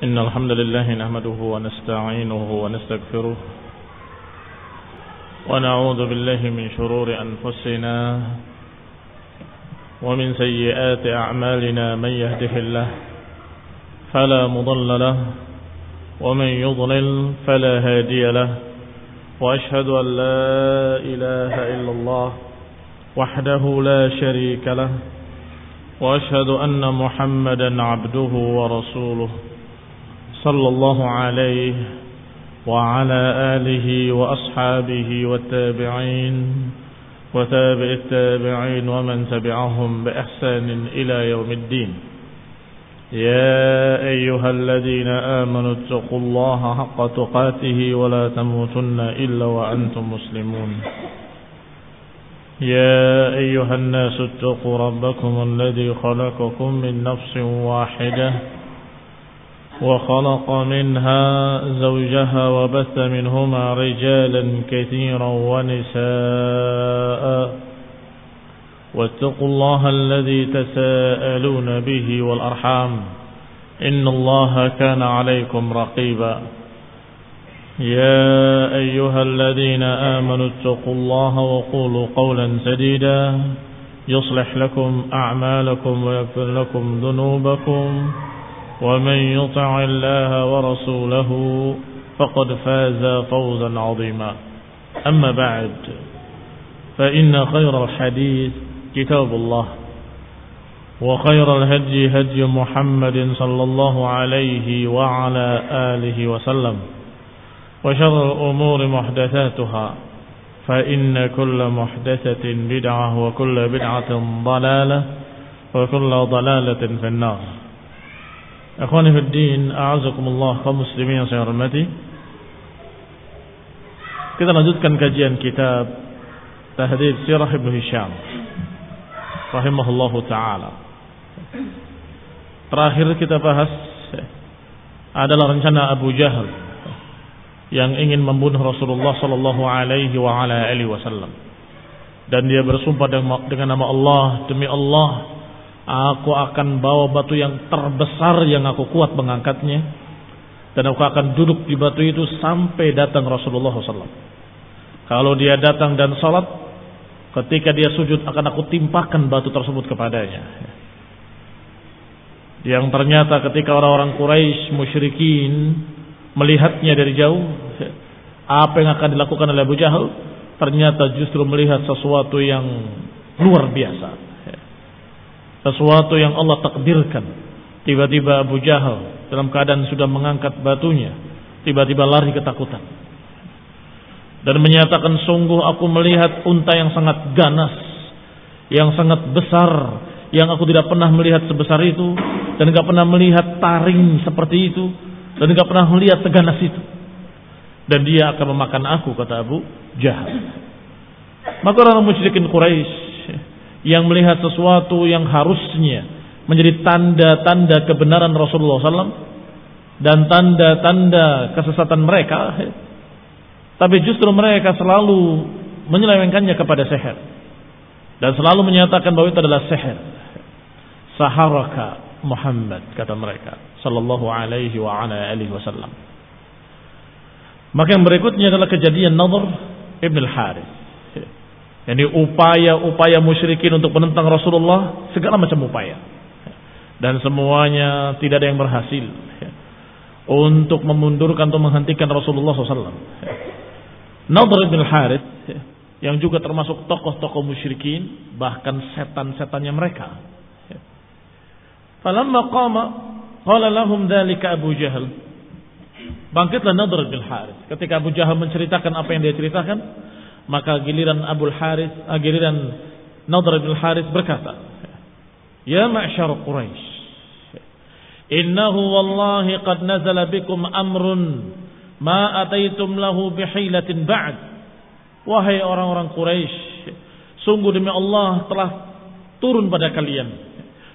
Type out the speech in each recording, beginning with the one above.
إن الحمد لله نحمده ونستعينه ونستغفره ونعوذ بالله من شرور أنفسنا ومن سيئات أعمالنا من يهده الله فلا مضل له ومن يضلل فلا هادي له وأشهد أن لا إله إلا الله وحده لا شريك له وأشهد أن محمدا عبده ورسوله صلى الله عليه وعلى آله وأصحابه والتابعين وتابع التابعين ومن تبعهم بإحسان إلى يوم الدين. يا أيها الذين آمنوا اتقوا الله حق تقاته ولا تموتن إلا وأنتم مسلمون. يا أيها الناس اتقوا ربكم الذي خلقكم من نفس واحدة وخلق منها زوجها وبث منهما رجالا كثيرا ونساء واتقوا الله الذي تساءلون به والأرحام إن الله كان عليكم رقيبا. يا أيها الذين آمنوا اتقوا الله وقولوا قولا سديدا يصلح لكم أعمالكم ويغفر لكم ذنوبكم ومن يطع الله ورسوله فقد فاز فوزا عظيما. أما بعد فإن خير الحديث كتاب الله وخير الهدي هدي محمد صلى الله عليه وعلى آله وسلم وشر الأمور محدثاتها فإن كل محدثة بدعة وكل بدعة ضلالة وكل ضلالة في النار. Akhwani fid din, a'azakumullah kaum muslimin yang saya hormati. Kita lanjutkan kajian kitab Tahdhib Sirah Ibnu Hisham rahimahullahu taala. Terakhir kita bahas adalah rencana Abu Jahal yang ingin membunuh Rasulullah sallallahu alaihi wa ala alihi wasallam. Dan dia bersumpah dengan nama Allah, demi Allah, aku akan bawa batu yang terbesar yang aku kuat mengangkatnya, dan aku akan duduk di batu itu sampai datang Rasulullah SAW. Kalau dia datang dan salat, ketika dia sujud akan aku timpakan batu tersebut kepadanya. Yang ternyata ketika orang-orang Quraisy musyrikin melihatnya dari jauh, apa yang akan dilakukan oleh Abu Jahal, ternyata justru melihat sesuatu yang luar biasa, sesuatu yang Allah takdirkan. Tiba-tiba Abu Jahal dalam keadaan sudah mengangkat batunya, tiba-tiba lari ketakutan dan menyatakan, sungguh aku melihat unta yang sangat ganas, yang sangat besar, yang aku tidak pernah melihat sebesar itu, dan tidak pernah melihat taring seperti itu, dan tidak pernah melihat seganas itu, dan dia akan memakan aku, kata Abu Jahal. Maka orang musyrikin Quraisy yang melihat sesuatu yang harusnya menjadi tanda-tanda kebenaran Rasulullah SAW dan tanda-tanda kesesatan mereka, tapi justru mereka selalu menyelewengkannya kepada sihir dan selalu menyatakan bahwa itu adalah sihir. Saharaka Muhammad, kata mereka sallallahu alaihi wa ala alihi wasallam. Maka yang berikutnya adalah kejadian Nadhr ibn al-Harith. Jadi upaya-upaya musyrikin untuk menentang Rasulullah, segala macam upaya, dan semuanya tidak ada yang berhasil untuk memundurkan atau menghentikan Rasulullah SAW. Nadhr bin Harith yang juga termasuk tokoh-tokoh musyrikin, bahkan setan-setannya mereka. Falamma qama qala lahum dzalika Abu Jahal. Bangkitlah Nadhr bin Harith ketika Abu Jahal menceritakan apa yang dia ceritakan. Maka giliran Nadhr bin Harith berkata, ya ma'syar Quraisy, innahu wallahi qad nazala bikum amrun ma ataitum lahu bihilatin ba'd. Wahai orang-orang Quraisy, sungguh demi Allah telah turun pada kalian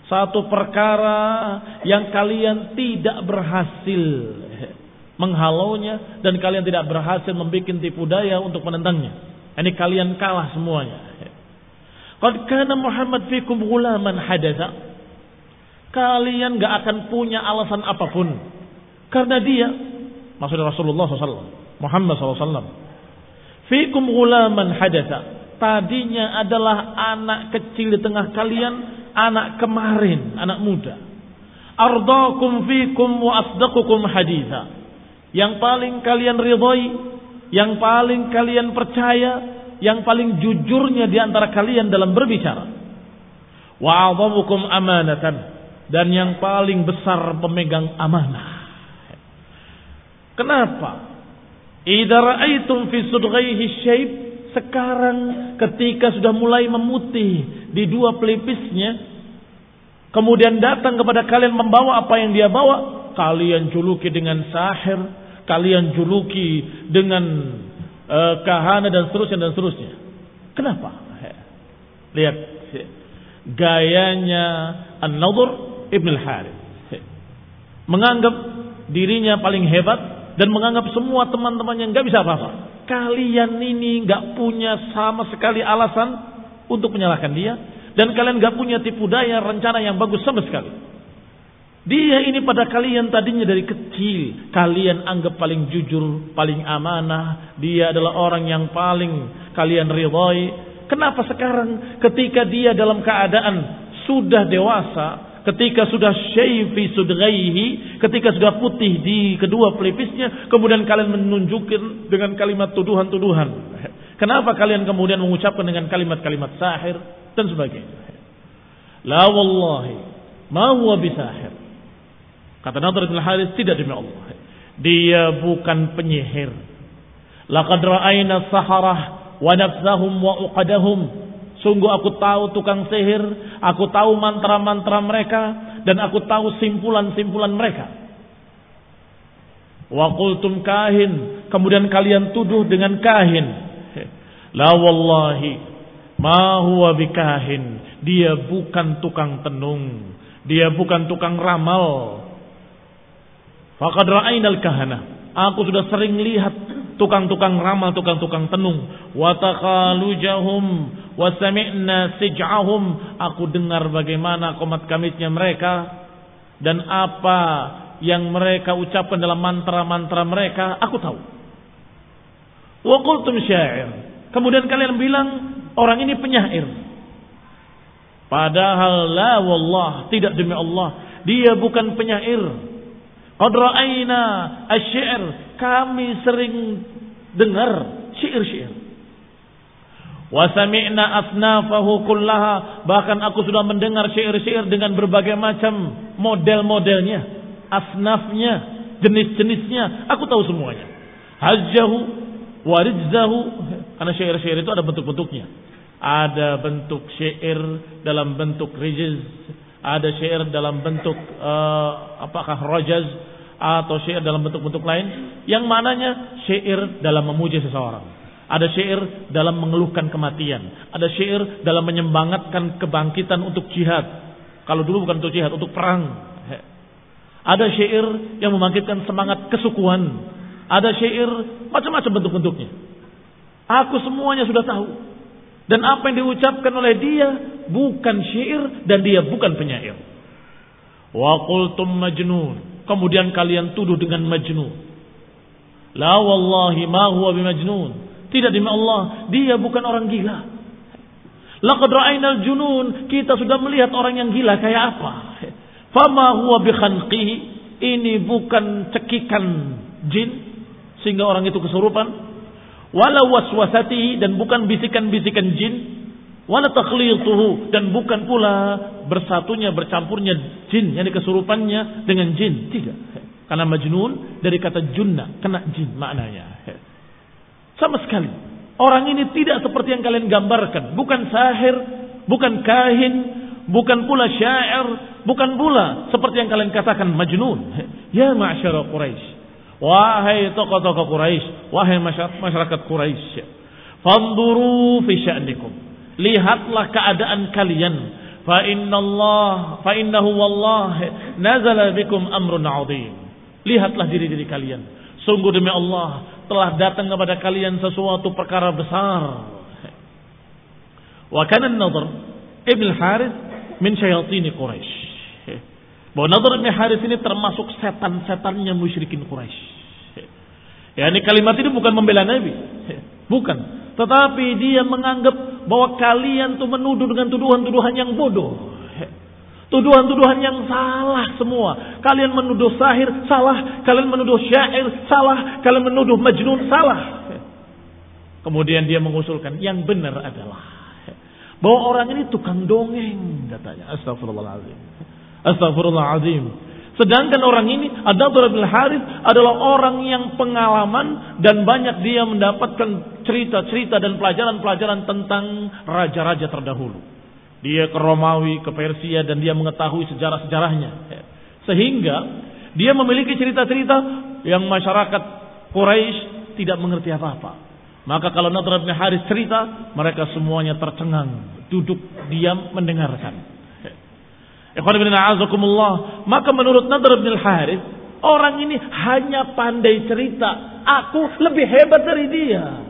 satu perkara yang kalian tidak berhasil menghalaunya, dan kalian tidak berhasil membuat tipu daya untuk menentangnya. Ini kalian kalah semuanya. Qad kana Muhammad fikum ghulaman hadatsa. Kalian gak akan punya alasan apapun Karena dia, maksudnya Rasulullah SAW, Muhammad SAW, fikum ghulaman hadatha. Tadinya adalah anak kecil di tengah kalian, anak kemarin, anak muda. Ardakum fikum wa asdaqukum haditha. Yang paling kalian ridhai, yang paling kalian percaya, yang paling jujurnya di antara kalian dalam berbicara. Wa a'dhamukum amanatan, dan yang paling besar pemegang amanah. Kenapa? Idza ra'aitum fi sudghaihi syayb, sekarang ketika sudah mulai memutih di dua pelipisnya, kemudian datang kepada kalian membawa apa yang dia bawa, kalian juluki dengan sahir, kalian juluki dengan kahana dan seterusnya. Kenapa? Lihat gayanya An-Nadhr Ibn al-Harith, menganggap dirinya paling hebat dan menganggap semua teman-temannya nggak bisa apa-apa. Kalian ini nggak punya sama sekali alasan untuk menyalahkan dia, dan kalian nggak punya tipu daya rencana yang bagus sama sekali. Dia ini pada kalian tadinya dari kecil kalian anggap paling jujur, paling amanah. Dia adalah orang yang paling kalian ridhai. Kenapa sekarang ketika dia dalam keadaan sudah dewasa, ketika sudah syaifi sudghaihi, ketika sudah putih di kedua pelipisnya, kemudian kalian menunjukkan dengan kalimat tuduhan-tuduhan? Kenapa kalian kemudian mengucapkan dengan kalimat-kalimat sahir dan sebagainya? La wallahi ma huwa bisahir. Kata Nadhr bin Harith, tidak demi Allah, dia bukan penyihir. Laqad ra'ayna saharah wa nafsahum wa uqadahum. Sungguh aku tahu tukang sihir, aku tahu mantra-mantra mereka, dan aku tahu simpulan-simpulan mereka. Wa qultum kahin, kemudian kalian tuduh dengan kahin. La wallahi ma huwa bikahin, dia bukan tukang tenung, dia bukan tukang ramal. Faqad ra'ainal kahana, aku sudah sering lihat tukang-tukang ramal, tukang-tukang tenung. Wa takhalujahum wa sami'na sij'ahum, aku dengar bagaimana komat kamisnya mereka dan apa yang mereka ucapkan dalam mantra-mantra mereka, aku tahu. Wa qultum syair, kemudian kalian bilang orang ini penyair. Padahal la wallah, tidak demi Allah, dia bukan penyair. Qad ra'ayna asy-syi'r, kami sering dengar syair-syair. Wa sami'na asnafahu kullaha, bahkan aku sudah mendengar syair-syair dengan berbagai macam model-modelnya, asnafnya, jenis-jenisnya, aku tahu semuanya. Hajjahu wa rijzahu, karena syair-syair itu ada bentuk-bentuknya. Ada bentuk syair dalam bentuk rijz, ada syair dalam bentuk apakah rajaz, atau syair dalam bentuk-bentuk lain yang mananya syair dalam memuji seseorang, ada syair dalam mengeluhkan kematian, ada syair dalam menyemangatkan kebangkitan untuk jihad, kalau dulu bukan untuk jihad, untuk perang. Ada syair yang membangkitkan semangat kesukuan, ada syair macam-macam bentuk-bentuknya. Aku semuanya sudah tahu, dan apa yang diucapkan oleh dia bukan syair dan dia bukan penyair. Wa qultum majnun, kemudian kalian tuduh dengan majnun. La wallahi ma huwa bimajnun, tidak demi Allah, dia bukan orang gila. Laqad ra'ainal junun, kita sudah melihat orang yang gila kayak apa. Fama huwa bi khanqihi, ini bukan cekikan jin sehingga orang itu kesurupan. Wala waswasatihi, dan bukan bisikan-bisikan jin. Wala takhlituhu, dan bukan pula bersatunya, bercampurnya jin, yang kesurupannya dengan jin, tidak. Karena majnun dari kata junna, kena jin maknanya. Sama sekali orang ini tidak seperti yang kalian gambarkan, bukan sahir, bukan kahin, bukan pula syair, bukan pula seperti yang kalian katakan majnun. Ya ma'syara Quraisy, wahai tokoh-tokoh Quraisy, wahai masyarakat Quraisy, fanduru fi sya'nikum, lihatlah keadaan kalian. Fa innahu wallahi nazala bikum amrun 'adzim. Lihatlah diri-diri kalian. Sungguh demi Allah telah datang kepada kalian sesuatu perkara besar. Wa kana an-Nadhr Ibn al-Harith min syayatin Quraisy. bahwa Nadhr bin Harits ini termasuk setan-setannya musyrikin Quraisy. Ya, ini kalimat ini bukan membela Nabi, bukan, tetapi dia menganggap bahwa kalian tuh menuduh dengan tuduhan-tuduhan yang bodoh, tuduhan-tuduhan yang salah semua. Kalian menuduh sahir, salah. Kalian menuduh syair, salah. Kalian menuduh majnun, salah. Kemudian dia mengusulkan yang benar adalah bahwa orang ini tukang dongeng, katanya. Astagfirullahaladzim. Astagfirullahaladzim. Sedangkan orang ini, Nadhr bin Harits, adalah orang yang pengalaman dan banyak dia mendapatkan cerita-cerita dan pelajaran-pelajaran tentang raja-raja terdahulu. Dia ke Romawi, ke Persia, dan dia mengetahui sejarah-sejarahnya. Sehingga dia memiliki cerita-cerita yang masyarakat Quraisy tidak mengerti apa-apa. Maka kalau Nadhr bin Harits cerita, mereka semuanya tercengang, duduk diam mendengarkan. Ikhwan fillah a'azakumullah. Maka menurut Nadhr bin Harits, orang ini hanya pandai cerita. Aku lebih hebat dari dia.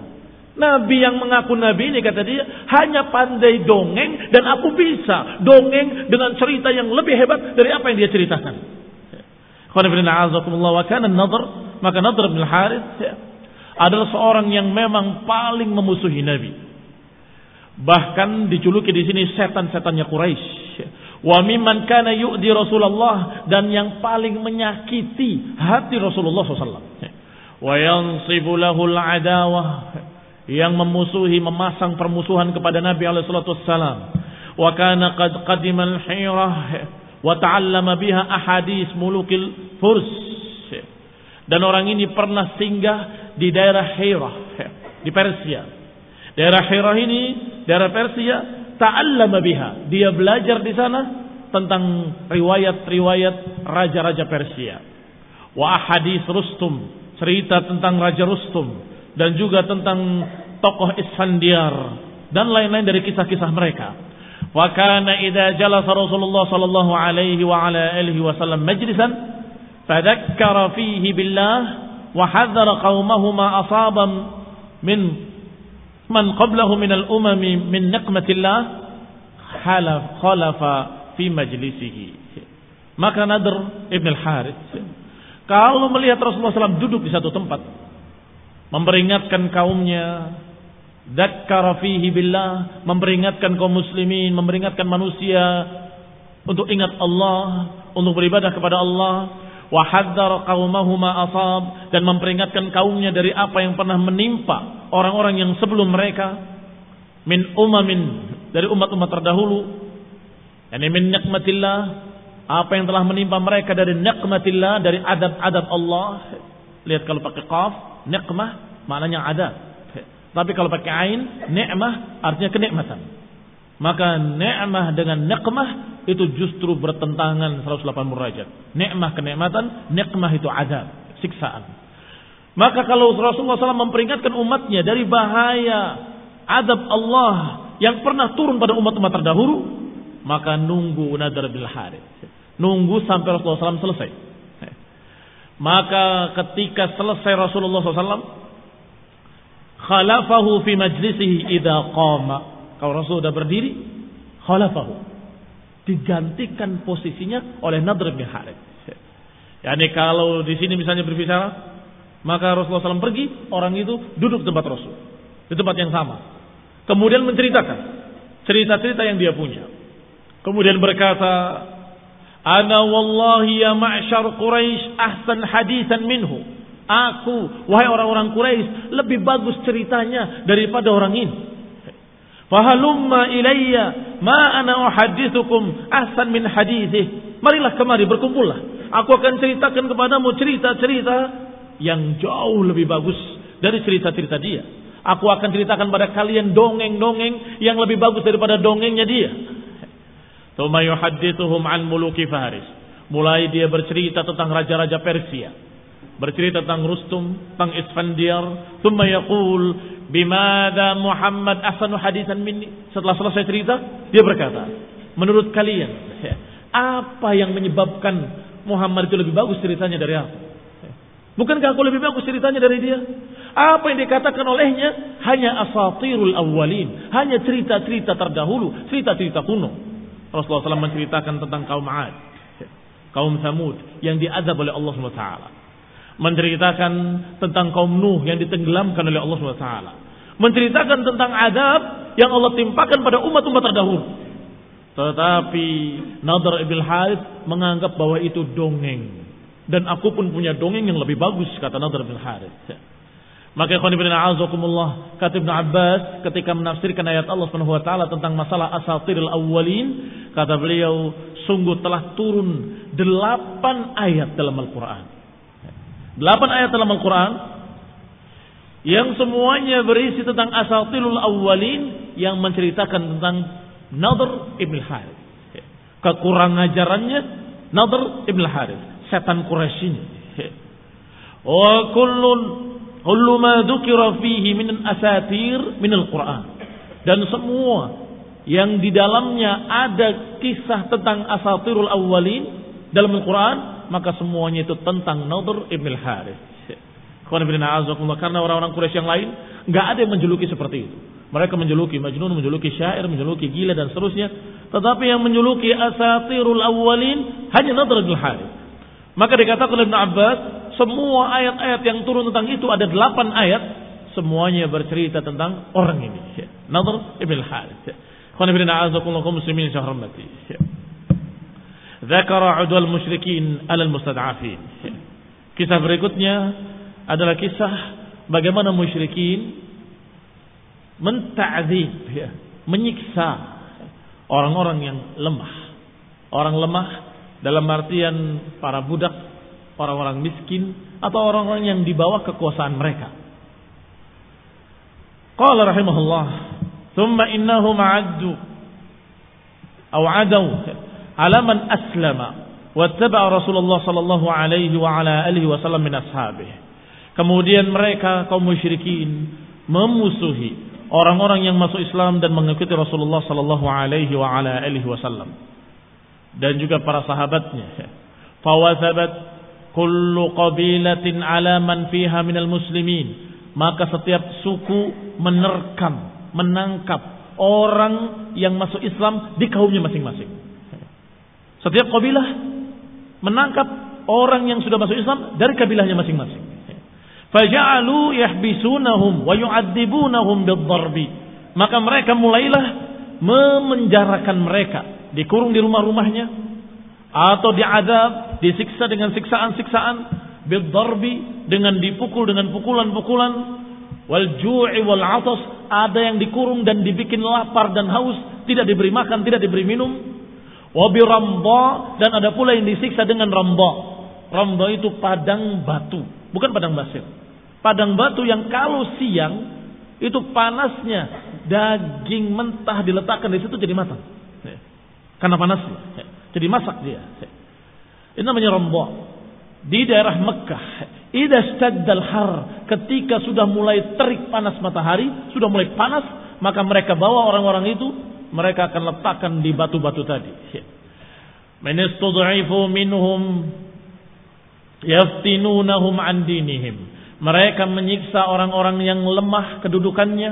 Nabi yang mengaku Nabi ini, kata dia, hanya pandai dongeng, dan aku bisa dongeng dengan cerita yang lebih hebat dari apa yang dia ceritakan. Ikhwan fillah a'azakumullah. Wa kana Nadhr, maka Nadhr bin Harits adalah seorang yang memang paling memusuhi Nabi. Bahkan dijuluki di sini setan-setannya Quraisy. Wa mimman kana yu'di Rasulullah, dan yang paling menyakiti hati Rasulullah SAW. Wa yansibu lahul adawah, yang memusuhi, memasang permusuhan kepada Nabi SAW. Wa kana qad qadima al-Hirah wa ta'allama biha ahadits mulukil Furs. Dan orang ini pernah singgah di daerah Hirah, di Persia. Daerah Hirah ini, daerah Persia, ta'allama biha. Dia belajar di sana tentang riwayat-riwayat raja-raja Persia. Wa ahadits Rustum, cerita tentang Raja Rustum, dan juga tentang tokoh Isfandiar dan lain-lain dari kisah-kisah mereka. Wa kana idza jalasa Rasulullah sallallahu alaihi wa ala alihi wasallam majlisan fadzakkara fihi billah wa hadzara qaumahu ma asaba min man qablahu min al-umami min niqmatillah khalafa fi majlisihi. Maka Nadhr ibn al-Harits kalau melihat Rasulullah SAW duduk di satu tempat, memperingatkan kaumnya, dzakkara fihi billah, memperingatkan kaum muslimin, memperingatkan manusia untuk ingat Allah, untuk beribadah kepada Allah, wa hadzara qaumahu ma asab, dan memperingatkan kaumnya dari apa yang pernah menimpa orang-orang yang sebelum mereka, min umamin, dari umat-umat terdahulu, yani min nikmatillah, apa yang telah menimpa mereka dari nikmatillah, dari adab-adab Allah. Lihat kalau pakai qaf, nikmah maknanya adab. Tapi kalau pakai ain, ni'mah artinya kenikmatan. Maka ni'mah dengan nikmah itu justru bertentangan 180 derajat. Nikmah kenikmatan, nikmah itu adab, siksaan. Maka kalau Rasulullah SAW memperingatkan umatnya dari bahaya adab Allah yang pernah turun pada umat-umat terdahulu, maka nunggu Nadhr bin Harits, nunggu sampai Rasulullah SAW selesai. Maka ketika selesai Rasulullah SAW, khalafahu fi majlisihi idza qama. Kalau Rasul sudah berdiri, khalafahu, digantikan posisinya oleh Nadhr bin Harits. Yani kalau di sini misalnya berbicara, maka Rasulullah SAW pergi, orang itu duduk di tempat Rasul, di tempat yang sama. Kemudian menceritakan cerita-cerita yang dia punya. Kemudian berkata, ana wallahi ya ma'syar Quraisy ahsan hadisan minhu. Aku, wahai orang-orang Quraisy, lebih bagus ceritanya daripada orang ini. Fahalumma ilayya ma ana uhaddithukum ahsan min hadithih. Marilah kemari, berkumpullah. Aku akan ceritakan kepadamu cerita-cerita yang jauh lebih bagus dari cerita-cerita dia. Aku akan ceritakan pada kalian dongeng-dongeng yang lebih bagus daripada dongengnya dia. Tsumma yuhaddithuhum an muluki Faris. Mulai dia bercerita tentang raja-raja Persia, bercerita tentang Rustum, tentang Isfandiar. Tsumma yaqul bimadza Muhammad ahsanu hadisan minni. Setelah selesai cerita, dia berkata, menurut kalian apa yang menyebabkan Muhammad itu lebih bagus ceritanya dari aku? Bukankah aku lebih bagus ceritanya dari dia? Apa yang dikatakan olehnya hanya asatirul awwalin, hanya cerita-cerita terdahulu, cerita-cerita kuno. Rasulullah SAW menceritakan tentang kaum Ad, kaum Tsamud yang diazab oleh Allah Subhanahu wa taala. Menceritakan tentang kaum Nuh yang ditenggelamkan oleh Allah Subhanahu wa taala. Menceritakan tentang azab yang Allah timpakan pada umat-umat terdahulu. Tetapi Nadhr ibn Harith menganggap bahwa itu dongeng. Dan aku pun punya dongeng yang lebih bagus, kata Nadhr ibn Harith. Maka ikhwan fillah a'azakumullah, kata Ibnu Abbas ketika menafsirkan ayat Allah Subhanahu wa taala tentang masalah asatirul awwalin, kata beliau, sungguh telah turun 8 ayat dalam Al-Qur'an. 8 ayat dalam Al-Qur'an yang semuanya berisi tentang asatirul awwalin, yang menceritakan tentang Nadhr ibn Harith. Kekurang ajarannya Nadhr ibn Harith, setan Quraisy ini. Wa kullu ma dzukira fihi min asatir min al-Qur'an. Dan semua yang di dalamnya ada kisah tentang asatirul awwalin dalam Al-Qur'an, maka semuanya itu tentang Nadhr ibn Harith. Karena orang-orang Quraisy yang lain enggak ada yang menjuluki seperti itu. Mereka menjuluki Majnun, menjuluki syair, menjuluki gila dan seterusnya. Tetapi yang menjuluki asatirul awwalin hanya Nadhr ibn Harith. Maka dikatakan oleh Ibnu Abbas, semua ayat-ayat yang turun tentang itu, ada 8 ayat, semuanya bercerita tentang orang ini, Nadhr ibn Harith. Muslimin syahramati. Dzakara 'udwal musyrikin 'alal mustad'afin. Kisah berikutnya adalah kisah bagaimana musyrikin menta'dzib, menyiksa orang-orang yang lemah. Orang lemah dalam artian para budak, orang-orang miskin, atau orang-orang yang di bawah kekuasaan mereka. Qala rahimahullah, thumma innahum a'addu aw 'adaw 'ala man aslama wattaba'a Rasulullah sallallahu alaihi wa ala alihi wasallam min ashabihi. Kemudian mereka kaum musyrikin memusuhi orang-orang yang masuk Islam dan mengikuti Rasulullah sallallahu alaihi wa ala alihi wasallam dan juga para sahabatnya. Fawathabat kullu qabilatin ala man fiha minal muslimin. Maka setiap suku menerkam, menangkap orang yang masuk Islam di kaumnya masing-masing. Setiap kabilah menangkap orang yang sudah masuk Islam dari kabilahnya masing-masing. Faja'alu yahbisunahum wa yu'adzibunahum bid-darbi. Maka mereka mulailah memenjarakan mereka, dikurung di rumah-rumahnya, atau diazab, disiksa dengan siksaan-siksaan, bid-darbi, dengan dipukul dengan pukulan-pukulan, wal ju'i wal 'atas, ada yang dikurung dan dibikin lapar dan haus, tidak diberi makan, tidak diberi minum, wa bi ramba, dan ada pula yang disiksa dengan ramba. Ramba itu padang batu, bukan padang pasir. Padang batu yang kalau siang itu panasnya daging mentah diletakkan di situ jadi matang. Karena panasnya. Jadi masak dia. Ini namanya ramba. Di daerah Mekah, idza staddal har, ketika sudah mulai terik panas matahari, sudah mulai panas, maka mereka bawa orang-orang itu, mereka akan letakkan di batu-batu tadi. Man istud'ifu minhum yaftinunahum an dinihim. Mereka menyiksa orang-orang yang lemah kedudukannya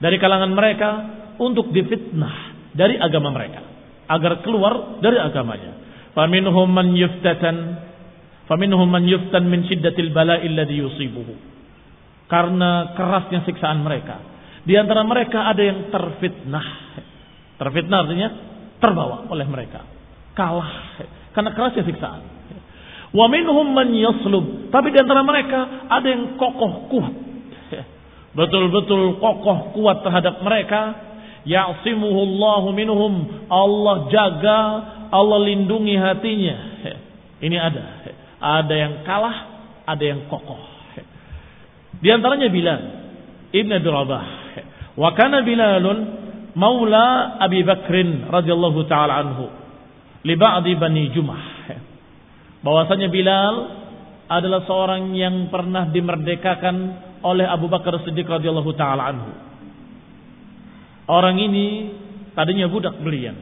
dari kalangan mereka untuk difitnah dari agama mereka, agar keluar dari agamanya. Faminhum man yuftan min shiddatil bala'i alladhi yusibuhu. Karena kerasnya siksaan mereka, di antara mereka ada yang terfitnah. Terfitnah artinya terbawa oleh mereka, kalah karena kerasnya siksaan. Wa minhum man yaslub, tapi di antara mereka ada yang kokoh kuat, betul-betul kokoh kuat terhadap mereka. Ya'simuhullahu minhum, Allah jaga, Allah lindungi hatinya. Ini ada yang kalah, ada yang kokoh. Di antaranya Bilal Ibn Abi Rabah. Wa kana Bilalun maula Abi Bakrin radhiyallahu taala anhu li ba'di Bani Jumah. Bahwasanya Bilal adalah seorang yang pernah dimerdekakan oleh Abu Bakar Siddiq radhiyallahu taala anhu. Orang ini tadinya budak belian,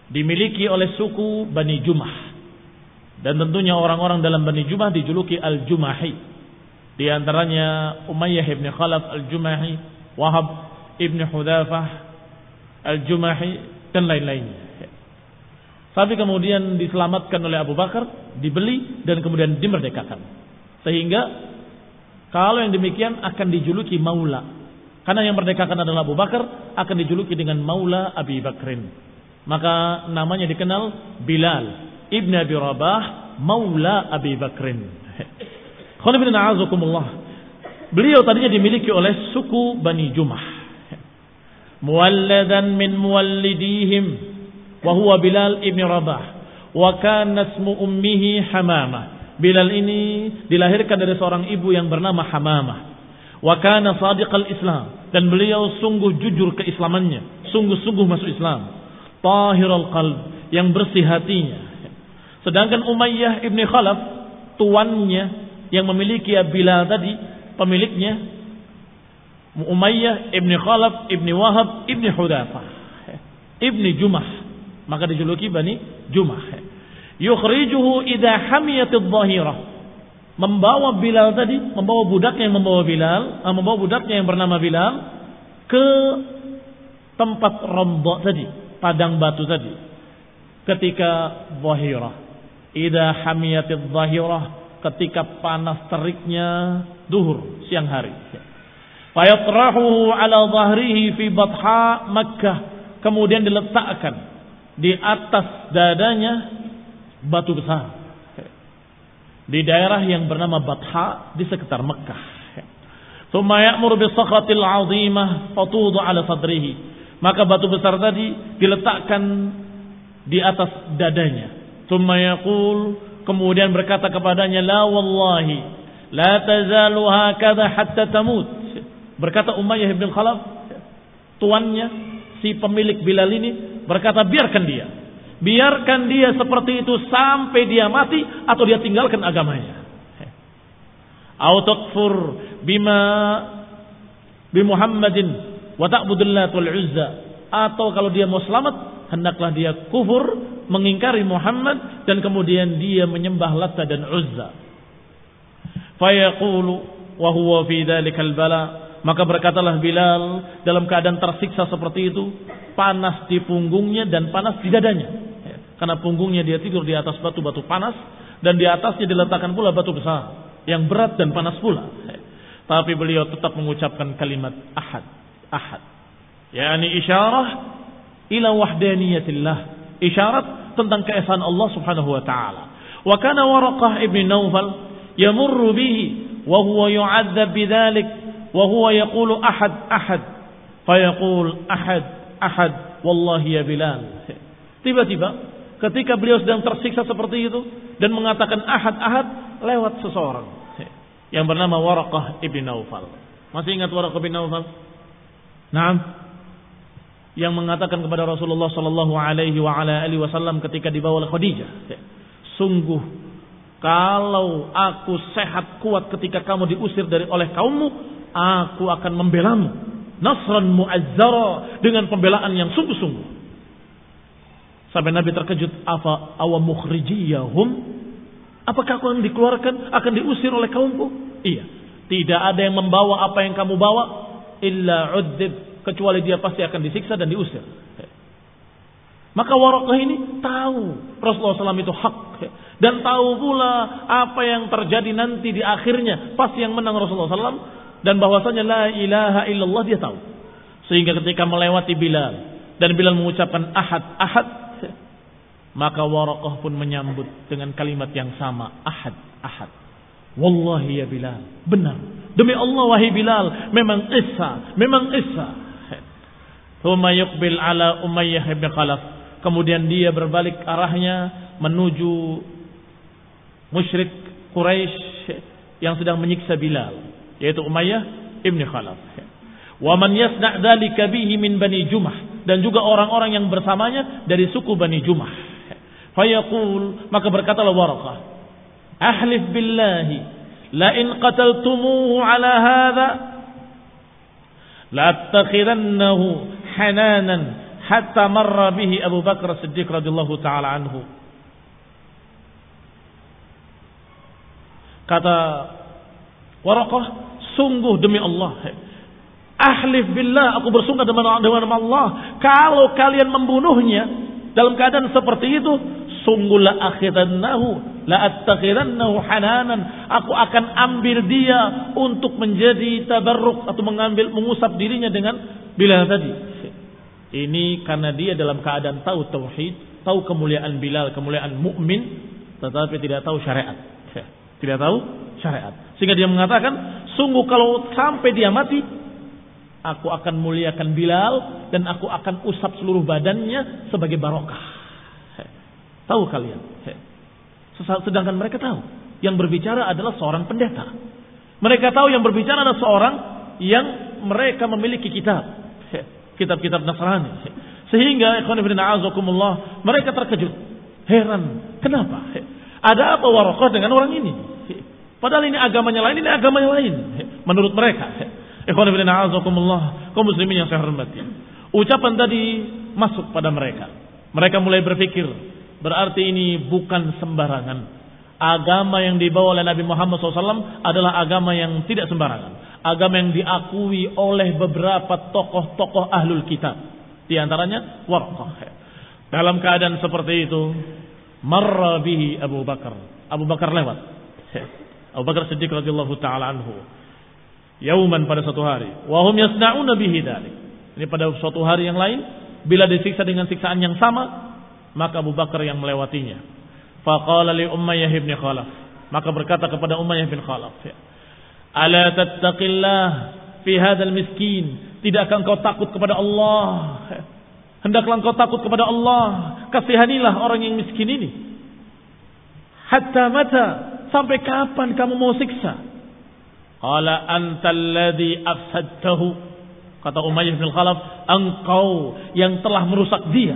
dimiliki oleh suku Bani Jumah, dan tentunya orang-orang dalam Bani Jumah dijuluki Al-Jumahi. Di antaranya Umayyah ibn Khalaf Al-Jumahi, Wahab ibn Hudzafah Al-Jumahi, dan lain-lainnya. Tapi kemudian diselamatkan oleh Abu Bakar, dibeli dan kemudian dimerdekakan. Sehingga kalau yang demikian akan dijuluki maula. Karena yang merdekakan adalah Abu Bakar, akan dijuluki dengan maula Abi Bakrin. Maka namanya dikenal Bilal Ibn Abi Rabah maula Abi Bakrin. Beliau tadinya dimiliki oleh suku Bani Jumah. Muwalladan min muwallidihim wa huwa Bilal ibn Rabah wa kana ismu ummihi Hamamah. Bilal ini dilahirkan dari seorang ibu yang bernama Hamamah. Wa kana sadiqal Islam, dan beliau sungguh jujur keislamannya, sungguh-sungguh masuk Islam. Tahirul qalb, yang bersih hatinya. Sedangkan Umayyah ibn Khalaf, tuannya yang memiliki Bilal tadi, pemiliknya Umayyah ibn Khalaf ibn Wahab ibn Hudafah ibn Jumah, maka dijuluki Bani Jumah. Yukhrijuhu idha hamiyatid dhahirah, membawa Bilal tadi, membawa budaknya yang bernama Bilal ke tempat Ramdha tadi, padang batu tadi, ketika dhahirah. Idha hamiyatid dhahirah, ketika panas teriknya duhur, siang hari. Fayatrahuhu ala dhahrihi fi Batha Makkah, kemudian diletakkan di atas dadanya batu besar di daerah yang bernama Batha di sekitar Mekah. Thumma ya'muru bis-sakhatil 'azimah fatudhu 'ala sadrihi, maka batu besar tadi diletakkan di atas dadanya. Thumma yaqul, kemudian berkata kepadanya, la wallahi la tazalu hakadha hatta tamut. Berkata Umayyah bin Khalaf, tuannya si pemilik Bilal ini, berkata, biarkan dia seperti itu sampai dia mati atau dia tinggalkan agamanya. Au takfur bima bi Muhammadin wa ta'budul Lat wal Uzza, atau kalau dia mau selamat hendaklah dia kufur, mengingkari Muhammad, dan kemudian dia menyembah Lat dan Uzza. Fayaqulu wa huwa fi dzalikal bala, maka berkatalah Bilal dalam keadaan tersiksa seperti itu, panas di punggungnya dan panas di dadanya. Karena punggungnya dia tidur di atas batu-batu panas, dan di atasnya diletakkan pula batu besar yang berat dan panas pula. Tapi beliau tetap mengucapkan kalimat ahad, ahad. Yani isyarah ila wahdaniyatillah, isyarat tentang keesaan Allah Subhanahu wa taala. Wa kana Waraqah ibn Naufal yamurru bihi wa huwa yu'adzab bidzalik wa huwa yaqulu ahad ahad, fayaqul ahad ahad wallahi ya Bilal. Tiba-tiba ketika beliau sedang tersiksa seperti itu dan mengatakan ahad ahad, lewat seseorang yang bernama Waraqah ibn Naufal. Masih ingat Waraqah ibn Naufal? Naam. Yang mengatakan kepada Rasulullah sallallahu alaihi wa ala alihi wasallam ketika dibawa oleh Khadijah, sungguh kalau aku sehat kuat ketika kamu diusir oleh kaummu, aku akan membelamu nasran mu'azzara, dengan pembelaan yang sungguh-sungguh. Sampai Nabi terkejut, awa mukhrijiyahum, apakah aku akan dikeluarkan, akan diusir oleh kaumku? Iya, tidak ada yang membawa apa yang kamu bawa illa udzib, kecuali dia pasti akan disiksa dan diusir. Maka Waraqah ini tahu Rasulullah SAW itu hak, dan tahu pula apa yang terjadi nanti di akhirnya, pasti yang menang Rasulullah SAW, dan bahwasanya la ilaha illallah dia tahu. Sehingga ketika melewati Bilal dan Bilal mengucapkan ahad ahad, maka Waraqah pun menyambut dengan kalimat yang sama, ahad ahad. Wallahi ya Bilal, benar, demi Allah wahai Bilal, memang Isa. Thumma yuqbil ala Umayyah bin Khalaf, kemudian dia berbalik arahnya menuju musyrik Quraisy yang sedang menyiksa Bilal, yaitu Umayyah ibn Khalaf. Wa man yasna' dzalika bihi min Bani Jumah, dan juga orang-orang yang bersamanya dari suku Bani Jumah. Fayaqul, maka berkatalah Waraqah, ahlif billahi la in qataltumuhu ala hadha la attakhidannahu hananan hatta marra bihi Abu Bakar Siddiq radhiyallahu taala anhu. Kata Waraqah, sungguh demi Allah, ahlif billah, aku bersumpah dengan Allah, kalau kalian membunuhnya dalam keadaan seperti itu, sungguh la attakhirannahu hananan, aku akan ambil dia untuk menjadi tabarruk atau mengusap dirinya dengan Bilal tadi. Ini karena dia dalam keadaan tahu tauhid, tahu kemuliaan Bilal, kemuliaan mukmin, tetapi tidak tahu syariat. Tidak tahu syariat. Sehingga dia mengatakan, sungguh kalau sampai dia mati, aku akan muliakan Bilal dan aku akan usap seluruh badannya sebagai barokah. Tahu kalian? Sedangkan mereka tahu yang berbicara adalah seorang pendeta. Mereka tahu yang berbicara adalah seorang yang mereka memiliki kitab-kitab Nasrani. Sehingga ikhwan fillah a'azakumullah, mereka terkejut, heran, kenapa? Ada apa Waraqah dengan orang ini? Padahal ini agamanya lain, ini agamanya lain. Menurut mereka. Ikhwan fillah a'azakumullah, kaum muslimin yang saya hormati. Ucapan tadi masuk pada mereka. Mereka mulai berpikir, berarti ini bukan sembarangan. Agama yang dibawa oleh Nabi Muhammad SAW adalah agama yang tidak sembarangan. Agama yang diakui oleh beberapa tokoh-tokoh ahlul kitab. Di antaranya Warqah. Dalam keadaan seperti itu, marra bihi Abu Bakar. Abu Bakar lewat. Abu Bakar Siddiq radhiyallahu ta'ala anhu. Yauman, pada suatu hari. Wahum yasna'una bihi dzalik. Ini pada suatu hari yang lain, bila disiksa dengan siksaan yang sama, maka Abu Bakar yang melewatinya. Faqala li Umayyah bin Khalaf, maka berkata kepada Umayyah bin Khalaf, ala tattaqillah fi hadzal miskin, tidakkah engkau takut kepada Allah? Hendaklah engkau takut kepada Allah, kasihanilah orang yang miskin ini. Hatta mata, sampai kapan kamu mau siksa? Qala antal ladzi afsadtahu, kata Umayyah bin Khalaf, engkau yang telah merusak dia.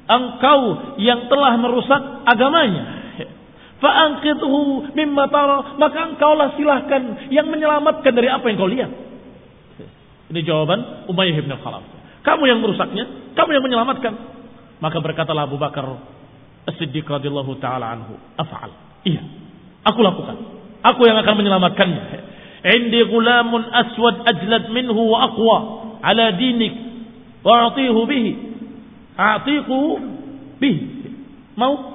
Engkau yang telah merusak agamanya. Fa'anqidhu mimma tara, maka engkaulah silahkan yang menyelamatkan dari apa yang kau lihat. Ini jawaban Umayyah bin Khalaf. Kamu yang merusaknya, kamu yang menyelamatkan. Maka berkatalah Abu Bakar As-Siddiq radhiyallahu ta'ala anhu, af'al. Iya, aku lakukan. Aku yang akan menyelamatkannya. Indi gulamun aswad ajlad minhu wa aqwa ala dinik wa a'tihu bihi. A'tiqu bih. Mau?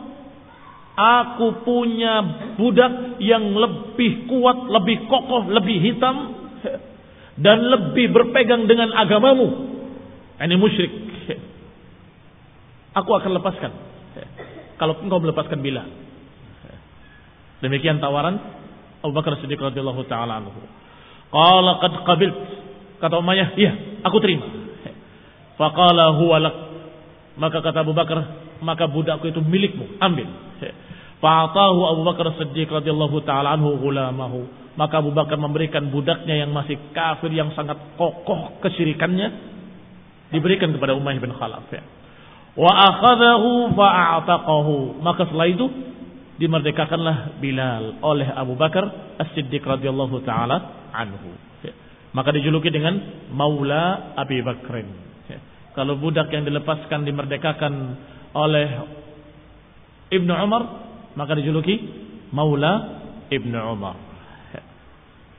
Aku punya budak yang lebih kuat, lebih kokoh, lebih hitam dan lebih berpegang dengan agamamu. Ini musyrik. Aku akan lepaskan kalau engkau melepaskan Bilal. Demikian tawaran Abu Bakar Siddiq radhiyallahu ta'ala anhu. Qala qad qabilt, kata Umayyah, iya, aku terima. Faqala huwa lak, maka kata Abu Bakar, maka budakku itu milikmu, ambil. Fa'atahu Abu Bakar Siddiq radhiyallahu ta'ala anhu ghulamahu, maka Abu Bakar memberikan budaknya yang masih kafir, yang sangat kokoh kesyirikannya, diberikan kepada Umayyah bin Khalaf. Wa akhadahu fa'ataqahu, maka setelah itu dimerdekakanlah Bilal oleh Abu Bakar As-Siddiq radhiyallahu ta'ala anhu. Maka dijuluki dengan Maula Abi Bakrin. Kalau budak yang dilepaskan dimerdekakan oleh Ibnu Umar, maka dijuluki Maula Ibnu Umar.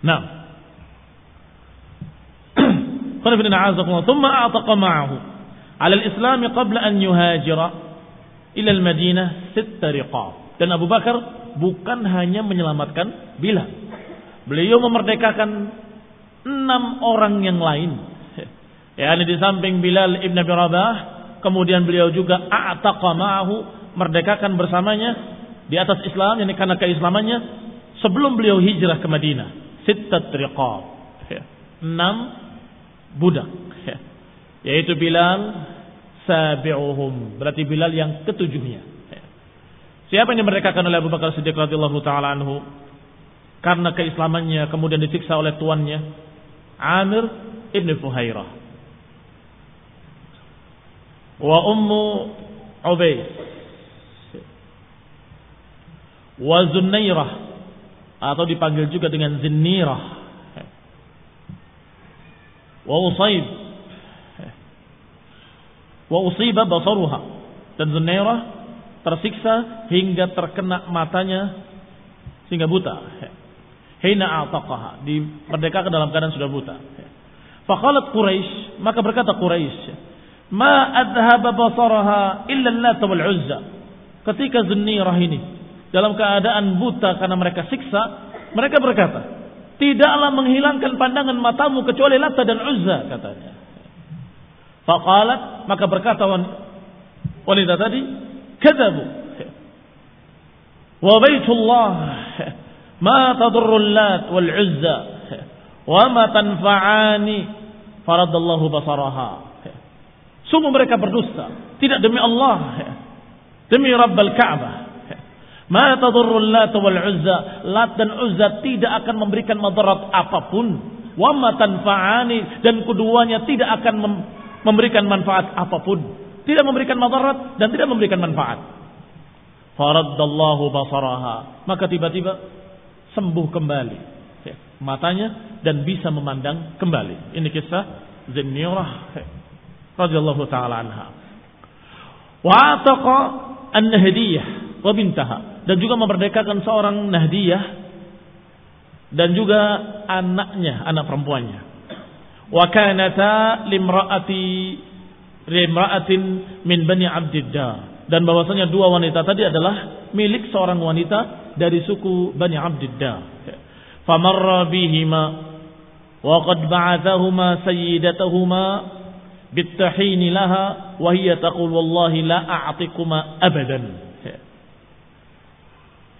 Nah, qala ibn a'azakumullah, thumma a'taqa ma'ahu 'ala al-islam qabla an yuhajira ila al-Madinah 6 riqab. Dan Abu Bakar bukan hanya menyelamatkan Bilal, beliau memerdekakan 6 orang yang lain. Di samping Bilal ibn Abi Rabah, kemudian beliau juga a'taqa ma'ahu, merdekakan bersamanya di atas Islam, yakni karena keislamannya sebelum beliau hijrah ke Madinah. 6 riqab, 6 budak, yaitu Bilal sabi'uhum, berarti Bilal yang ketujuhnya. Siapa yang dimerdekakan oleh Abu Bakar Siddiq radhiyallahu ta'ala anhu karena keislamannya, kemudian disiksa oleh tuannya? Amir ibn Fuhairah wa Ummu Ubaid wa Zunairah, atau dipanggil juga dengan Zinnirah, wa Usaib wa usiba basaruha, dan Zunairah tersiksa hingga terkena matanya sehingga buta. Hina a'taqaha, dimerdekakan dalam keadaan sudah buta. Faqalat Quraisy, maka berkata Quraisy, ma adhaba basaraha illa Lat wal Uzza. Ketika Zunnirah ini dalam keadaan buta karena mereka siksa, mereka berkata, tidaklah menghilangkan pandangan matamu kecuali Lat dan Uzza, katanya. Faqalat, maka berkata wanita tadi, kadzabu wa baitullah ma tadurru Lat wal Uzza wa ma tanfa'ani faradallahu basaraha. Sungguh mereka berdusta, tidak demi Allah, demi Rabbal Ka'bah. Ma tadurru Lat wal Uzza, Lat dan Uzza tidak akan memberikan madarat apapun. Wa ma tanfa'ani, dan keduanya tidak akan memberikan manfaat apapun. Tidak memberikan madarat dan tidak memberikan manfaat. Faraddallahu basaraha, maka tiba-tiba sembuh kembali matanya dan bisa memandang kembali. Ini kisah Zunnirah radhiyallahu taala anha. Wa ataqa an-Nahdiyah wa bintaha, dan juga memerdekakan seorang Nahdiyah dan juga anaknya, anak perempuannya. Wa kanata limra'atin min Bani Abdiddar, dan bahwasanya dua wanita tadi adalah milik seorang wanita dari suku Bani Abdiddar. Famarra bihima wa qad ba'athahuma sayyidatahuma bittahini laha wa hiya taqul wallahi la a'tikuma abadan.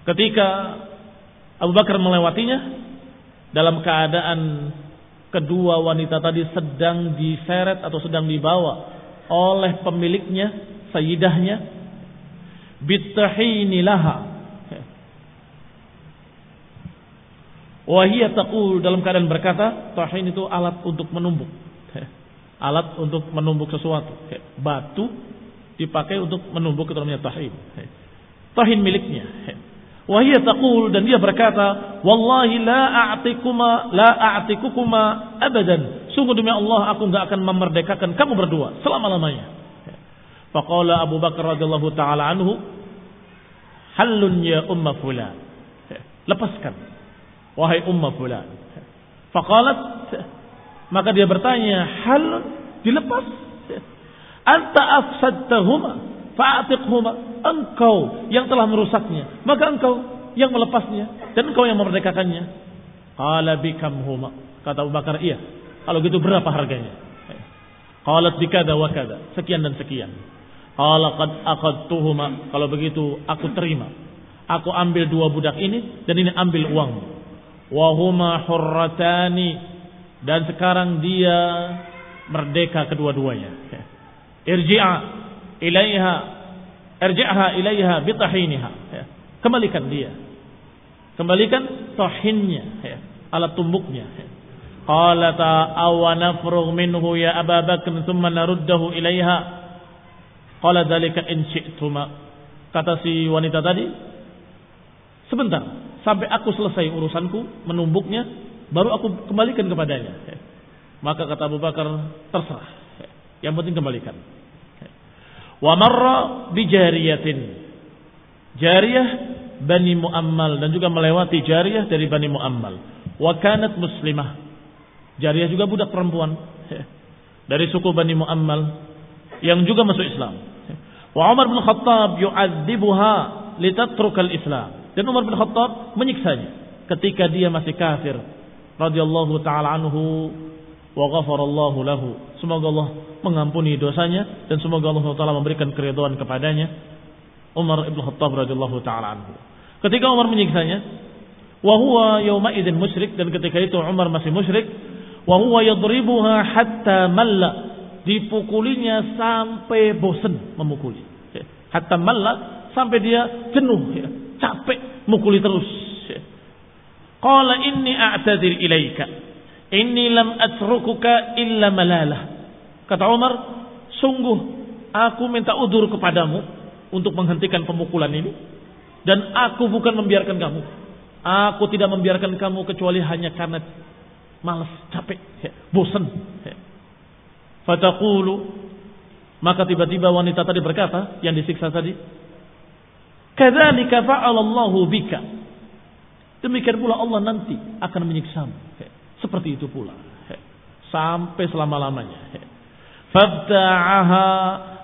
Ketika Abu Bakar melewatinya dalam keadaan kedua wanita tadi sedang diseret atau sedang dibawa oleh pemiliknya, sayyidahnya, bittahini laha wa hiya taqul, dalam keadaan berkata, tahin itu alat untuk menumbuk. Alat untuk menumbuk sesuatu. Batu dipakai untuk menumbuk, itu namanya tahin. Tahin miliknya. Wa hiya taqul, dan dia berkata, wallahi la a'tikukuma abadan. Sungguh demi Allah aku enggak akan memerdekakan kamu berdua selama-lamanya. Faqala Abu Bakar radhiyallahu taala anhu, halun ya umma fulan. Lepaskan wahai umma fulan. Faqalat, maka dia bertanya, hal, dilepas? Anta afsadtahuma fa'atiqhuma, engkau yang telah merusaknya, maka engkau yang melepasnya dan engkau yang memerdekakannya. Qala bikamhuma, kata Abu Bakar, iya, kalau gitu berapa harganya? Qalat bikada wa kada, sekian dan sekian. Qala qad aqadtuhuma, kalau begitu aku terima, aku ambil dua budak ini dan ini ambil uang. Wa huma hurratani, dan sekarang dia merdeka kedua-duanya. Irji'ha ilaiha bitahiniha, kembalikan dia, kembalikan tahinnya, alat tumbuknya. Qalata aw nafrugh minhu ya Aba Bakr thumma naruddahu ilaiha. Qala dzalika in syi'tuma, kata si wanita tadi, sebentar sampai aku selesai urusanku menumbuknya, baru aku kembalikan kepadanya. Maka kata Abu Bakar, terserah, yang penting kembalikan. Wa marra bi jariyatin, jariyah Bani Muammal, dan juga melewati jariyah dari Bani Muammal. Wa kanat muslimah, jariyah juga budak perempuan dari suku Bani Muammal yang juga masuk Islam. Wa Umar bin Khattab yu'adzibuha litatrukal Islam, dan Umar bin Khattab menyiksanya ketika dia masih kafir. Radhiyallahu ta'ala anhu wa ghafarallahu lahu. Semoga Allah mengampuni dosanya dan semoga Allah Ta'ala memberikan keridhaan kepadanya. Umar bin Khattab radhiyallahu ta'ala anhu. Ketika Umar menyiksanya, wa huwa yawma idzin musyrik, dan ketika itu Umar masih musyrik, wa huwa yadribuha hatta malla, dipukulinya sampai bosan memukuli. Hatta malla, sampai dia jenuh, capek mukuli terus. Qala inni a'tadir ilaika, inni lam atrukuka illa malalah. Kata Umar, sungguh aku minta udzur kepadamu untuk menghentikan pemukulan ini, dan aku bukan membiarkan kamu. Aku tidak membiarkan kamu kecuali hanya karena malas, capek, bosan. Fataqulu, maka tiba-tiba wanita tadi berkata, yang disiksa tadi, kadzalika fa'alallahu bika, demikian pula Allah nanti akan menyiksamu. Seperti itu pula, sampai selama-lamanya. Fabta'aha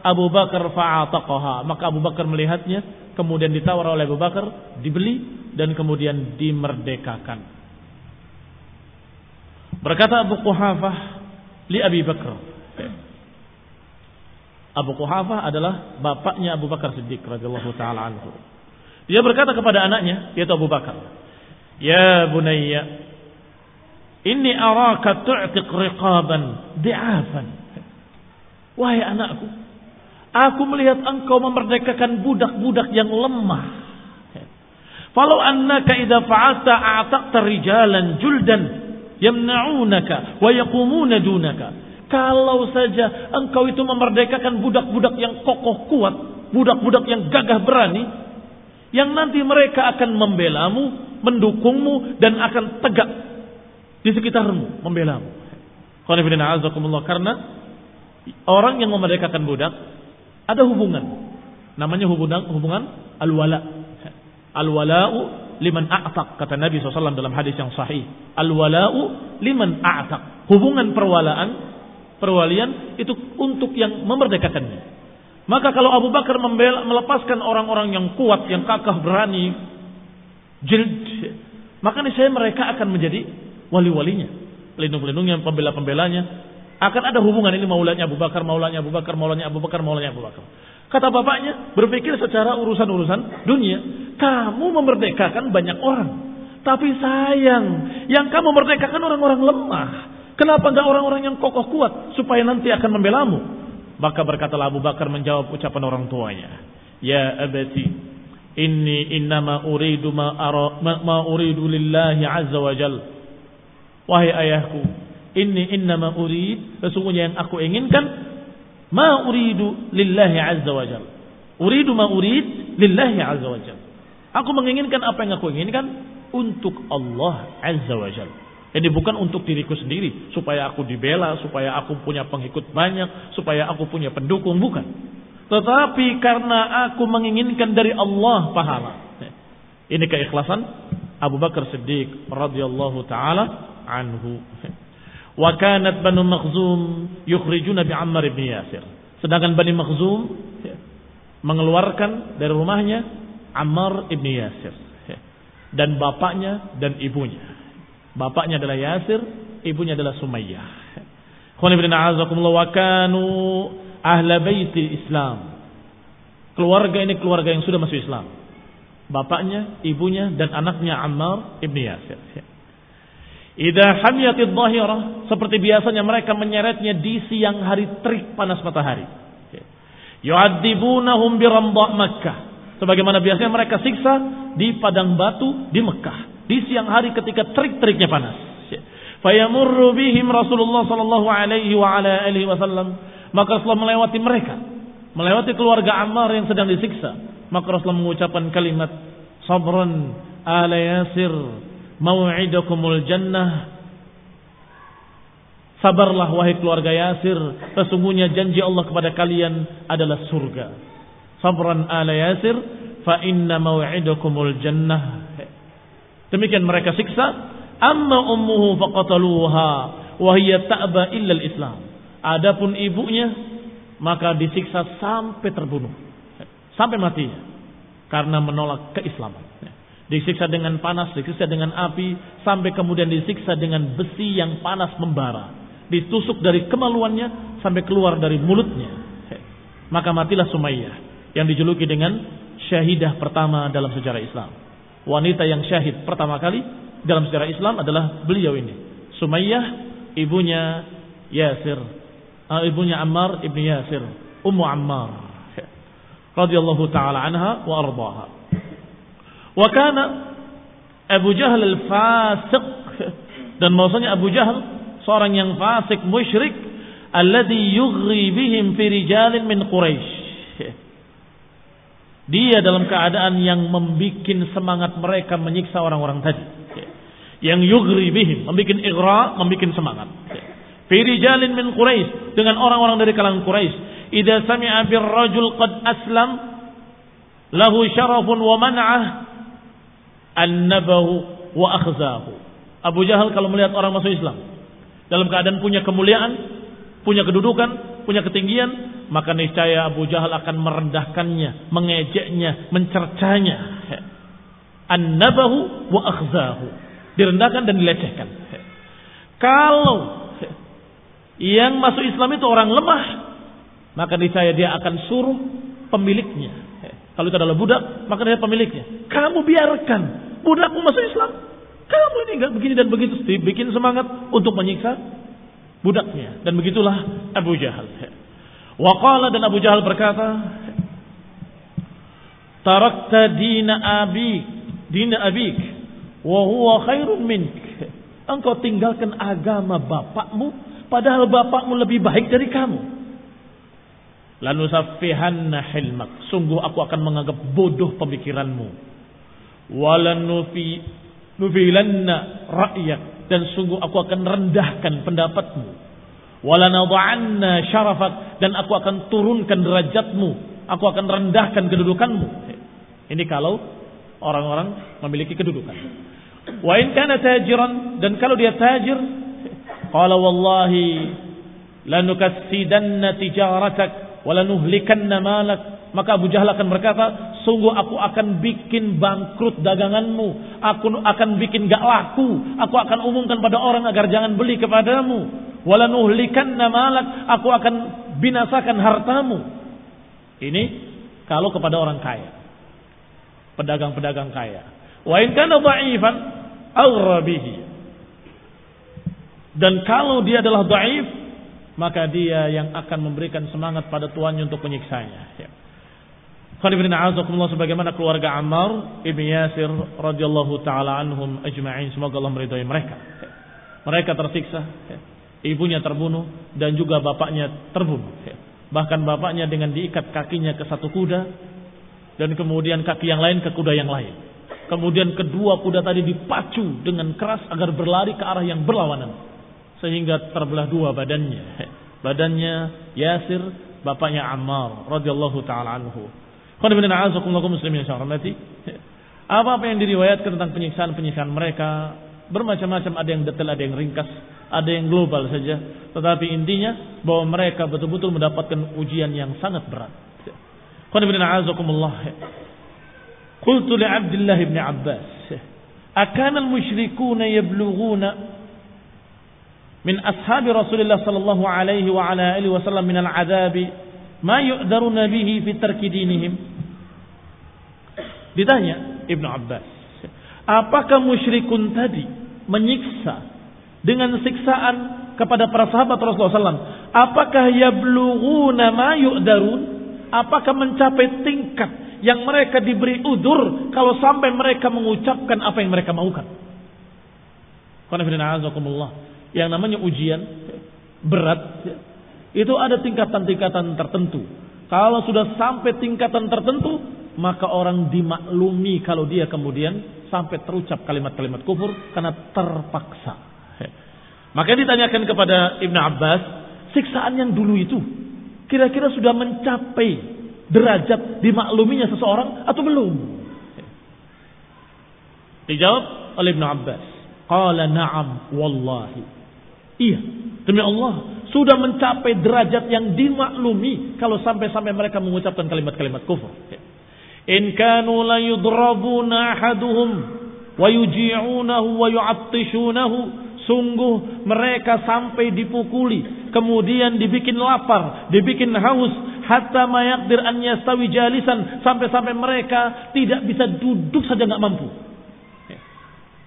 Abu Bakar fa'ataqaha. Maka Abu Bakar melihatnya, kemudian ditawar oleh Abu Bakar, dibeli dan kemudian dimerdekakan. Berkata Abu Quhafah li Abi Bakar. Abu Quhafah adalah bapaknya Abu Bakar Siddiq radhiyallahu taala anhu. Dia berkata kepada anaknya, yaitu Abu Bakar, "Ya bunayya, inni araka tu'tiq riqaban di'afan." Wahai anakku, aku melihat engkau memerdekakan budak-budak yang lemah. Falau annaka idza fa'alta a'taqta rijalan juldan yamna'unaka wa yaqumuna dunaka. Kalau saja engkau itu memerdekakan budak-budak yang kokoh kuat, budak-budak yang gagah berani, yang nanti mereka akan membelamu, mendukungmu dan akan tegak di sekitarmu membelamu. Karena orang yang memerdekakan budak ada hubungan, namanya hubungan al-wala. Al-wala'u liman a'taq, kata Nabi SAW dalam hadis yang sahih. Al-wala'u liman a'taq. Hubungan perwalian itu untuk yang memerdekakannya. Maka kalau Abu Bakar melepaskan orang-orang yang kuat, yang kakah berani, jild, maka niscaya mereka akan menjadi wali-walinya, pelindung-pelindungnya, pembela-pembelanya. Akan ada hubungan ini, maulanya Abu Bakar, maulanya Abu Bakar, maulanya Abu Bakar, maulanya Abu Bakar. Kata bapaknya, berpikir secara urusan-urusan dunia. Kamu memerdekakan banyak orang, tapi sayang, yang kamu merdekakan orang-orang lemah. Kenapa enggak orang-orang yang kokoh kuat supaya nanti akan membelamu? Maka berkatalah Abu Bakar menjawab ucapan orang tuanya, "Ya abati, inni innama uridu ma uridu lillahi azza wa jal." Wahai ayahku, inni innama urid, sesungguhnya yang aku inginkan, ma uridu lillahi azza wa jal. Uridu ma urid lillahi azza wa jal. Aku menginginkan apa yang aku inginkan untuk Allah azza wa jal. Ini bukan untuk diriku sendiri, supaya aku dibela, supaya aku punya pengikut banyak, supaya aku punya pendukung, bukan. Tetapi karena aku menginginkan dari Allah pahala. Ini keikhlasan Abu Bakar Siddiq radhiyallahu taala anhu. Wa kanat Banu Makhzum yukhrijuna bi Ammar ibn Yasir. Sedangkan Bani Makhzum mengeluarkan dari rumahnya Ammar ibn Yasir dan bapaknya dan ibunya. Bapaknya adalah Yasir, ibunya adalah Sumayyah. Wa kanu ahla baiti Islam. Keluarga ini keluarga yang sudah masuk Islam. Bapaknya, ibunya dan anaknya Ammar ibn Yasir. Idza hamiyatid dhahirah, seperti biasanya mereka menyeretnya di siang hari terik panas matahari. Yu'adzibunahum bi ramda' Makkah. Sebagaimana biasanya mereka siksa di padang batu di Mekah di siang hari ketika terik-teriknya panas. Fayamurru bihim Rasulullah sallallahu alaihi wa ala alihi wasallam. Maka Rasulullah melewati mereka, melewati keluarga Ammar yang sedang disiksa. Maka Rasulullah mengucapkan kalimat, "Sabran ala Yasir, mau'idakumul jannah." Sabarlah wahai keluarga Yasir, sesungguhnya janji Allah kepada kalian adalah surga. Sabran ala Yasir, fa inna mau'idakumul jannah. Demikian mereka siksa. Amma ummuhu faqataluha wa hiya ta'ba illa al-Islam. Adapun ibunya maka disiksa sampai terbunuh, sampai mati karena menolak keislaman. Disiksa dengan panas, disiksa dengan api, sampai kemudian disiksa dengan besi yang panas membara. Ditusuk dari kemaluannya sampai keluar dari mulutnya. Maka matilah Sumayyah yang dijuluki dengan syahidah pertama dalam sejarah Islam. Wanita yang syahid pertama kali dalam sejarah Islam adalah beliau ini, Sumayyah, ibunya Yasir, ibunya Ammar ibn Yasir, Ummu Ammar radhiyallahu taala anha wa ardhaha. Wa kana Abu Jahal al-fasiq, dan maksudnya Abu Jahal seorang yang fasik musyrik, alladhi yughri bihim fi rijalin min Quraisy. Dia dalam keadaan yang membuat semangat mereka menyiksa orang-orang tadi. Yang yughri bihim, membuat ighra, membuat semangat. Fi rijalin min Quraisy, dengan orang-orang dari kalangan Quraisy. Idza sami'a bir rajul qad aslam lahu syarafun wa man'ah annabahu wa akhzahu. Abu Jahal kalau melihat orang masuk Islam dalam keadaan punya kemuliaan, punya kedudukan, punya ketinggian, maka niscaya Abu Jahal akan merendahkannya, mengejeknya, mencercanya. Annabahu wa akhzahu, direndahkan dan dilecehkan. Kalau yang masuk Islam itu orang lemah, maka niscaya dia akan suruh pemiliknya. Kalau itu adalah budak, maka dia pemiliknya. Kamu biarkan budakmu masuk Islam. Kamu ini enggak begini dan begitu, bikin semangat untuk menyiksa budaknya. Dan begitulah Abu Jahal. Wa qala, dan Abu Jahal berkata, tarakta dina abik wa huwa khairun mink. Engkau tinggalkan agama bapakmu, padahal bapakmu lebih baik dari kamu. Lanusaffihanna hilmak, sungguh aku akan menganggap bodoh pemikiranmu. Walanufilanna ra'yak, dan sungguh aku akan rendahkan pendapatmu. Walanadha'anna syarafak, dan aku akan turunkan derajatmu, aku akan rendahkan kedudukanmu. Ini kalau orang-orang memiliki kedudukan. Wa in kana tajiran, dan kalau dia tajir, qala wallahi lanukassidanna tijaratak wa lanuhlikanna malak, maka Abu Jahal akan berkata, sungguh aku akan bikin bangkrut daganganmu, aku akan bikin gak laku, aku akan umumkan pada orang agar jangan beli kepadamu, wa lanuhlikanna malak, aku akan binasakan hartamu. Ini kalau kepada orang kaya, pedagang-pedagang kaya. Wa in kana dha'ifan aghra bihi, dan kalau dia adalah dhaif, maka dia yang akan memberikan semangat pada tuannya untuk menyiksanya. Sebagaimana keluarga Ammar ibn Yasir radhiyallahu taala anhum ajma'in, semoga Allah meridai mereka. Mereka tersiksa, ibunya terbunuh dan juga bapaknya terbunuh. Bahkan bapaknya dengan diikat kakinya ke satu kuda dan kemudian kaki yang lain ke kuda yang lain. Kemudian kedua kuda tadi dipacu dengan keras agar berlari ke arah yang berlawanan, sehingga terbelah dua badannya. Badannya Yasir, bapaknya Ammar radhiyallahu taala anhu. Apa yang diriwayatkan tentang penyiksaan mereka bermacam-macam, ada yang detail, ada yang ringkas, ada yang global saja. Tetapi intinya bahwa mereka betul-betul mendapatkan ujian yang sangat berat. Qultu li Abdullah ibn Abbas, akana al-musyrikuna yablughuna min ashabi Rasulullah sallallahu alaihi wa ala alihi wasallam min al-'adzabi ma yu'daruna bihi fi tarki dinihim. Ditanya Ibnu Abbas, apakah musyrikun tadi menyiksa dengan siksaan kepada para sahabat Rasulullah SAW? Apakah yablughuna ma yu'darun? Apakah mencapai tingkat yang mereka diberi udzur kalau sampai mereka mengucapkan apa yang mereka maukan? Yang namanya ujian berat itu ada tingkatan-tingkatan tertentu. Kalau sudah sampai tingkatan tertentu, maka orang dimaklumi kalau dia kemudian sampai terucap kalimat-kalimat kufur karena terpaksa. Maka ditanyakan kepada Ibnu Abbas, siksaan yang dulu itu kira-kira sudah mencapai derajat dimakluminya seseorang atau belum? Dijawab oleh Ibnu Abbas, qala na'am wallahi. Iya, demi Allah, sudah mencapai derajat yang dimaklumi kalau sampai-sampai mereka mengucapkan kalimat-kalimat kufur. In kanu la yudrabuna ahaduhum wa yuji'unahu wa yu'attishunahu. Sungguh mereka sampai dipukuli, kemudian dibikin lapar, dibikin haus, hatta ma yaqdir an yastawi jalisan, sampai-sampai mereka tidak bisa duduk saja, enggak mampu.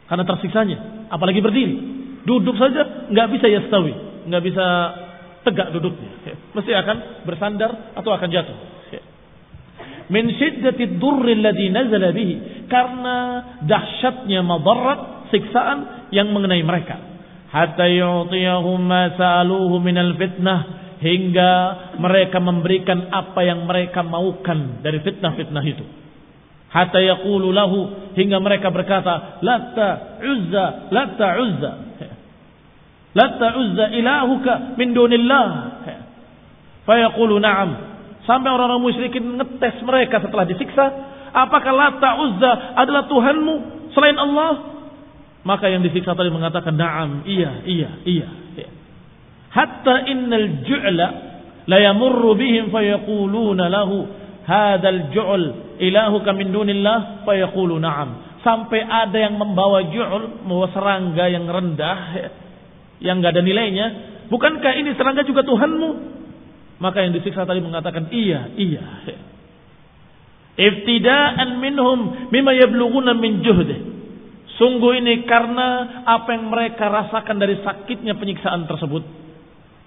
Karena tersiksanya, apalagi berdiri. Duduk saja enggak bisa yastawi, enggak bisa tegak duduknya. Mesti akan bersandar atau akan jatuh. Min syiddati dzurri alladhi nazala bihi, karena dahsyatnya madarat, siksaan yang mengenai mereka. Hatta yu'tiyahum ma sa'aluhu minal fitnah, hingga mereka memberikan apa yang mereka maukan dari fitnah-fitnah itu. Hatta yaqulu lahu, hingga mereka berkata, Latta Uzza, Latta Uzza, Latta Uzza ilahuka min dunillah. Fayaqulu na'am. Sampai orang-orang musyrikin ngetes mereka setelah disiksa, apakah Latta Uzza adalah Tuhanmu selain Allah? Maka yang disiksa tadi mengatakan na'am, iya. Hatta innal ju'la la yamurru bihim fayaquluna lahu hadzal ju'l ilahuka min dunillah fayaqulu na'am. Sampai ada yang membawa ju'l, membawa serangga yang rendah, yang enggak ada nilainya. Bukankah ini serangga juga Tuhanmu? Maka yang disiksa tadi mengatakan iya. Iftida'an minhum mimma yablughuna min juhdih. Sungguh ini karena apa yang mereka rasakan dari sakitnya penyiksaan tersebut.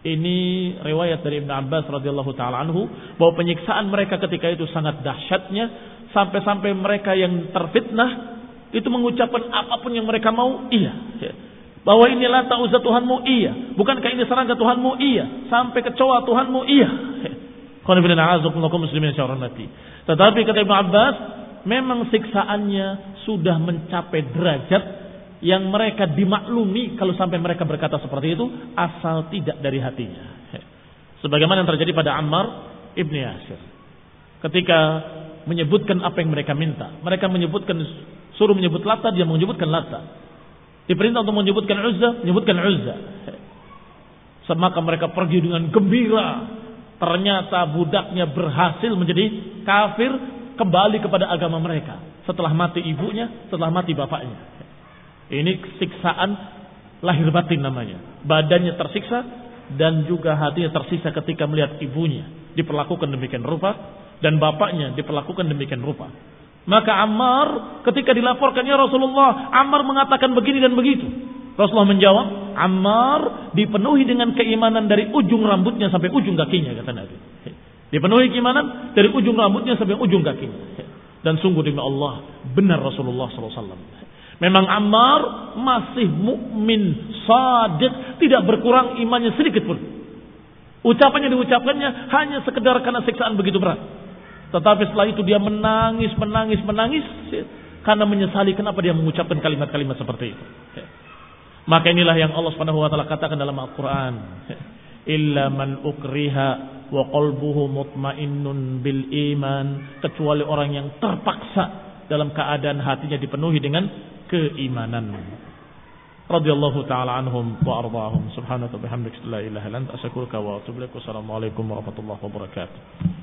Ini riwayat dari Ibn Abbas radhiyallahu taala anhu bahwa penyiksaan mereka ketika itu sangat dahsyatnya sampai-sampai mereka yang terfitnah itu mengucapkan apapun yang mereka mau iya. Bahwa ini Lata Uzza Tuhanmu iya. Bukankah ini serangga Tuhanmu iya. Sampai kecoa Tuhanmu iya. Tetapi kata Ibn Abbas, memang siksaannya sudah mencapai derajat yang mereka dimaklumi kalau sampai mereka berkata seperti itu asal tidak dari hatinya. Sebagaimana yang terjadi pada Ammar ibn Yasir. Ketika menyebutkan apa yang mereka minta. Mereka suruh menyebut Lata, dia menyebutkan Lata. Diperintah untuk menyebutkan Uzza, menyebutkan Uzza. Maka mereka pergi dengan gembira. Ternyata budaknya berhasil menjadi kafir, kembali kepada agama mereka. Setelah mati ibunya, setelah mati bapaknya. Ini siksaan lahir batin namanya. Badannya tersiksa dan juga hatinya tersisa ketika melihat ibunya diperlakukan demikian rupa dan bapaknya diperlakukan demikian rupa. Maka Ammar ketika dilaporkan, ya Rasulullah, Ammar mengatakan begini dan begitu. Rasulullah menjawab, Ammar dipenuhi dengan keimanan dari ujung rambutnya sampai ujung kakinya, kata Nabi. Dipenuhi keimanan dari ujung rambutnya sampai ujung kakinya. Dan sungguh demi Allah, benar Rasulullah SAW. Memang Ammar masih mukmin, sadiq, tidak berkurang imannya sedikit pun. Ucapannya diucapkannya hanya sekedar karena siksaan begitu berat. Tetapi setelah itu dia menangis karena menyesali kenapa dia mengucapkan kalimat-kalimat seperti itu. Maka inilah yang Allah Subhanahu wa taala katakan dalam Al-Qur'an, illa man ukriha wa qalbuhu mutmainnun bil iman, kecuali orang yang terpaksa dalam keadaan hatinya dipenuhi dengan keimanan. Radhiyallahu taala anhum wa ardahum. Subhanaka bihamdika la ilaha illa anta astaghfiruka wa atubu ilaik. Wassalamualaikum warahmatullahi wabarakatuh.